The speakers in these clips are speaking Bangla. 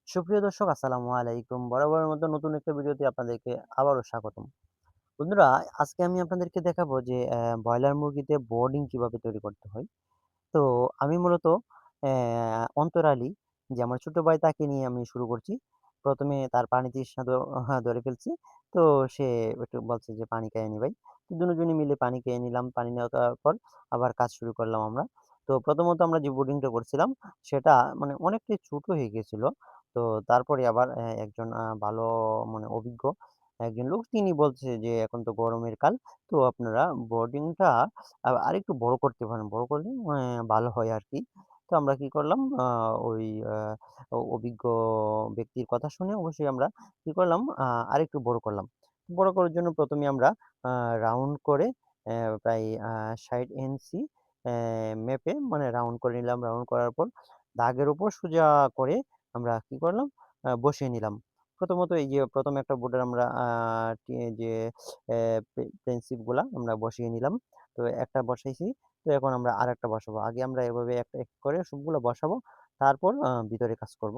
সুপ্রিয় দর্শক আসসালামু আলাইকুম। বরাবরের মতো নতুন একটা ভিডিওতে আপনাদেরকে আবারও স্বাগতম। বন্ধুরা, আজকে আমি আপনাদেরকে দেখাবো যে ব্রয়লার মুরগিতে বোর্ডিং কিভাবে তৈরি করতে হয়। তো আমি মূলত অন্তরালী যে আমার ছোট ভাই তাকে নিয়ে আমি শুরু করছি। ১ম এ তার পানি তৃষ্ণা ধরে ফেলছি। তো সে একটু বলছে যে, "পানি খেয়ে নি ভাই।" তো দুজনে মিলে পানি খেয়ে নিলাম। পানি নেওয়ার পর আবার কাজ শুরু করলাম আমরা। তো প্রথমত আমরা যে বোর্ডিংটা করছিলাম সেটা মানে অনেকটাই ছোট হয়ে গিয়েছিল। তো তারপরে আবার একজন ভালো মানে অভিজ্ঞ একজন লোক তিনি বলছে যে, "এখন তো গরমের কাল। তো আপনারা বোর্ডিংটা আরেকটু বড় করতে পারেন। বড় করলে ভালো হয় আরকি।" তো আমরা কি করলাম ওই আ অভিজ্ঞ ব্যক্তির কথা শুনে অবশ্যই আমরা কি করলাম আরেকটু বড় করলাম। বড় করার জন্য ১ম এ আমরা আ রাউন্ড করে প্রায় ৬০ ইঞ্চি মেপে মানে রাউন্ড করে নিলাম। রাউন্ড করার পর দাগের উপর সোজা করে আমরা কি করলাম বসিয়ে নিলাম। প্রথমত এই যে ১ম একটা বোর্ডের আমরা যে প্রিন্সিপ গুলা আমরা বসিয়ে নিলাম। তো একটা বসাইছি। তো এখন আমরা আরেকটা বসাবো। আগে আমরা এভাবে একটা এক করে সবগুলো বসাবো। তারপর ভিতরে কাজ করব।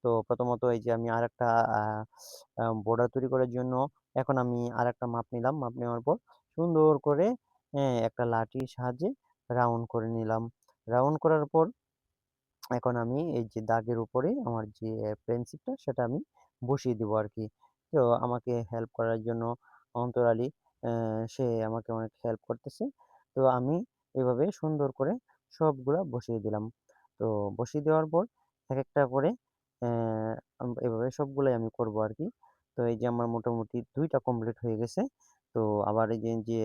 তো প্রথমত এই যে আমি আরেকটা আ আ বর্ডার তৈরি করার জন্য এখন আমি আরেকটা মাপ নিলাম। মাপ নেওয়ার পর সুন্দর করে একটা লাঠির সাহায্যে রাউন্ড করে নিলাম। রাউন্ড করার পর এখন আমি এই যে দাগের উপরে আমার যে পেন্সিলটা সেটা আমি বসিয়ে দিব আরকি। তো আমাকে হেল্প করার জন্য অন্তরালী সে আমাকে অনেক হেল্প করতেছে। তো আমি এভাবে সুন্দর করে সবগুলা বসিয়ে দিলাম। তো বসিয়ে দেওয়ার পর একেকটা করে অ্যা এভাবে সবগুলাই আমি করব আরকি। তো এই যে আমার মোটামুটি ২ টা কমপ্লিট হয়ে গেছে। তো আবার এই যে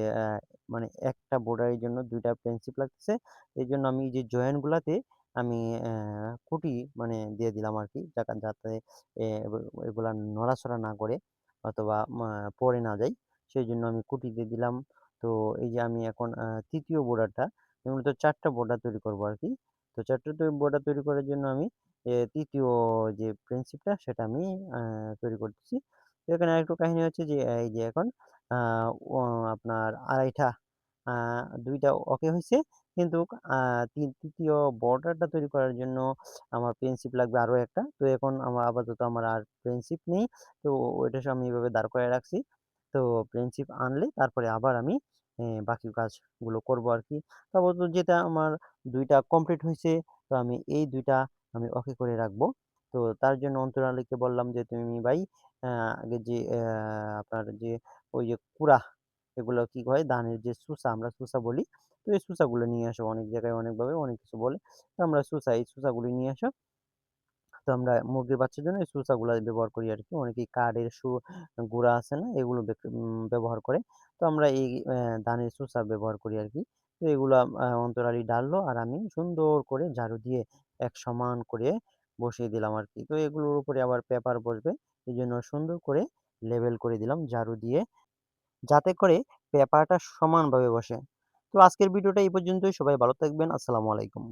মানে একটা বোর্ডারের জন্য ২ টা পেন্সিল লাগতেছে। এজন্য আমি এই যে জয়েন্ট গুলাতে আমি খুঁটি মানে দিয়ে দিলাম আরকি। যাতে এগুলা নড়াচড়া না করে অথবা পড়ে না যায়। সেজন্য আমি খুঁটি দিয়ে দিলাম। তো এই যে আমি এখন ৩য় বোর্ডারটা আমি মূলত ৪ টা বোর্ডার তৈরি করব আরকি। তো ৪ টা বোর্ডার তৈরি করার জন্য আমি ৩য় যে প্রিন্সিপটা সেটা আমি আ তৈরি করতেছি। তো এখানে আরেকটু কাহিনী হচ্ছে যে এই যে এখন আ ও আপনার ২.৫ টা আ ২ টা ওকে হইছে। কিন্তু আ ৩য় বর্ডারটা তৈরি করার জন্য আমার প্রিন্সিপ লাগবে আরো একটা। তো এখন আমার আপাতত আমার আর প্রিন্সিপ নেই। তো ওইটা আমি এভাবে দাঁড় করায় রাখছি। তো প্রিন্সিপ আনলে তারপরে আবার আমি বাকি কাজগুলো করব আরকি। তো আপাতত যেটা আমার ২ টা কমপ্লিট হইছে। তো আমি এই ২ টা আমি ওকে করে রাখবো। তো তার জন্য অন্তরালীকে বললাম যে, "তুমি ভাই আ আগে যে আপনার যে ওই যে কুড়া এগুলো কি হয় ধানের যে সুসা আমরা সুসা বলি। তো এই সুসাগুলো নিয়ে আসো। অনেক জায়গায় অনেকভাবে অনেক কিছু বলে। তো আমরা এই সুসাগুলি নিয়ে আসো। তো আমরা মুরগির বাচ্চার জন্য এই সুসাগুলা ব্যবহার করি আরকি। অনেকেই কাঠের গুঁড়া আছে না? এগুলো ব্যবহার করে। তো আমরা এই ধানের সুসা ব্যবহার করি আরকি। তো এগুলা অন্তরালী ডাললো আর আমি সুন্দর করে ঝাড়ু দিয়ে এক সমান করে বসিয়ে দিলাম আরকি। তো এগুলোর উপরে আবার পেপার বসবে। এজন্য সুন্দর করে লেবেল করে দিলাম ঝাড়ু দিয়ে। যাতে করে পেপারটা সমানভাবে বসে। তো আজকের ভিডিওটা এই পর্যন্তই। সবাই ভালো থাকবেন। আসসালামু আলাইকুম।